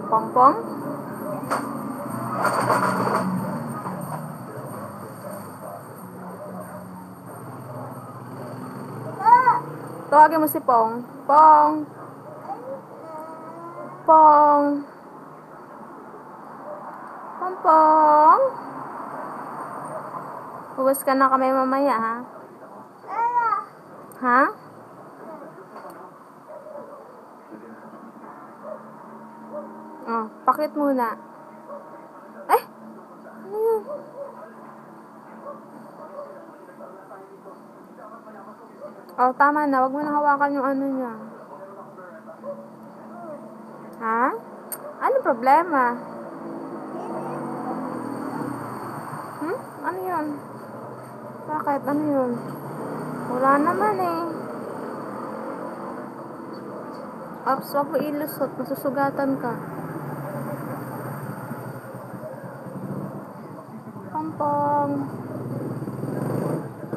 Pongpong? Tawagin mo si Pong. Pong. Pong. Pong. Hugas ka na kami mamaya, ha? Ha? Oh, pakit muna. Eh? Ano yun? Oh, tama na. Huwag mo na hawakan yung ano niya. Ha? Ano problema? Ano yun? Bakit? Ano yun? Wala naman eh. Ops, wag mo ilusot. Masusugatan ka. Pongpong.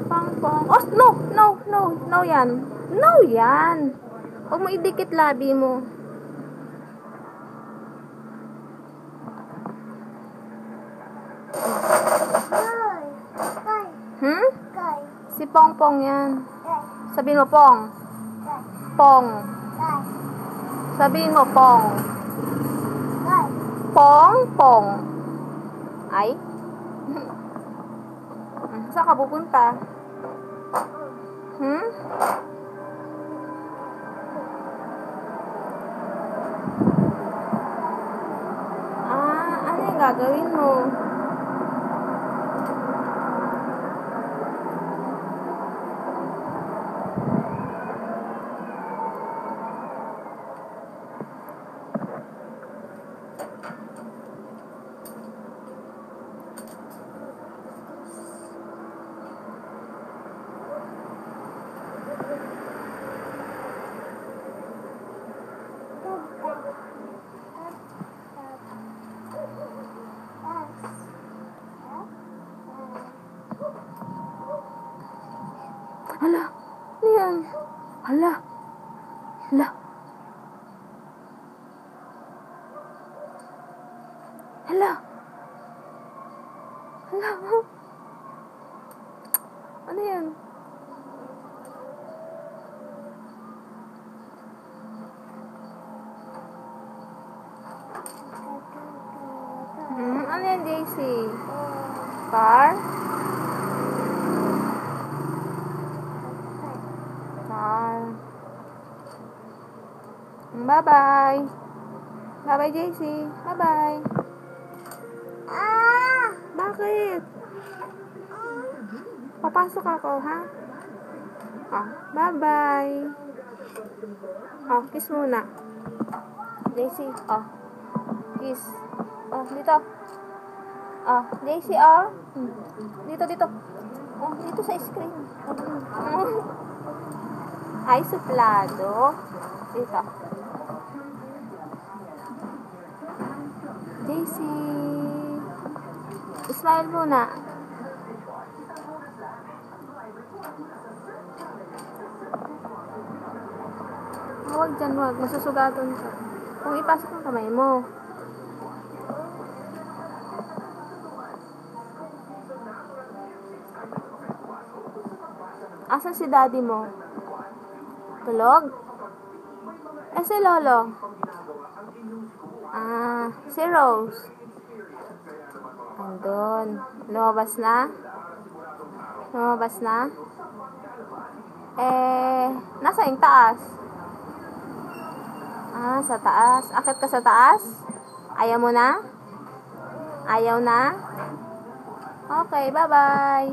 Pongpong. Oh, no! No! No! No yan. No yan! Huwag mo idikit labi mo. Si Pongpong yan. Sabihin mo, Pong. Pong. Sabihin mo, Pong. Pong, Pong. Ay? Saan ka pupunta? Ano yung gagawin mo? Hala, ano yan? Hala. Hala. Hala. Hala. Ano yan? Ano yan, JC? Car? Bye-bye. Bye-bye, JC. Bye-bye. Bakit? Papasok ako, ha? Oh, bye-bye. Oh, kiss muna. JC, oh. Kiss. Oh, dito. Oh, JC, oh. Dito, dito. Oh, dito sa screen. Ay, suplado. Dito. JC. Smile muna. Huwag dyan, huwag. Masusugatan ka. Kung ipasok ang kamay mo. Asan si daddy mo? Tulog? Eh, si Lolo? Si Rose. Andun. Lumabas na? Lumabas na? Nasa yung taas? Sa taas. Akit ka sa taas? Ayaw mo na? Ayaw na? Okay, bye-bye.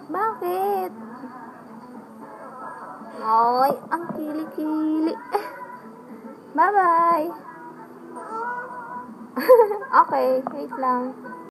Bakit? Ay, ang kili-kili. Bye-bye. Okay, wait lang.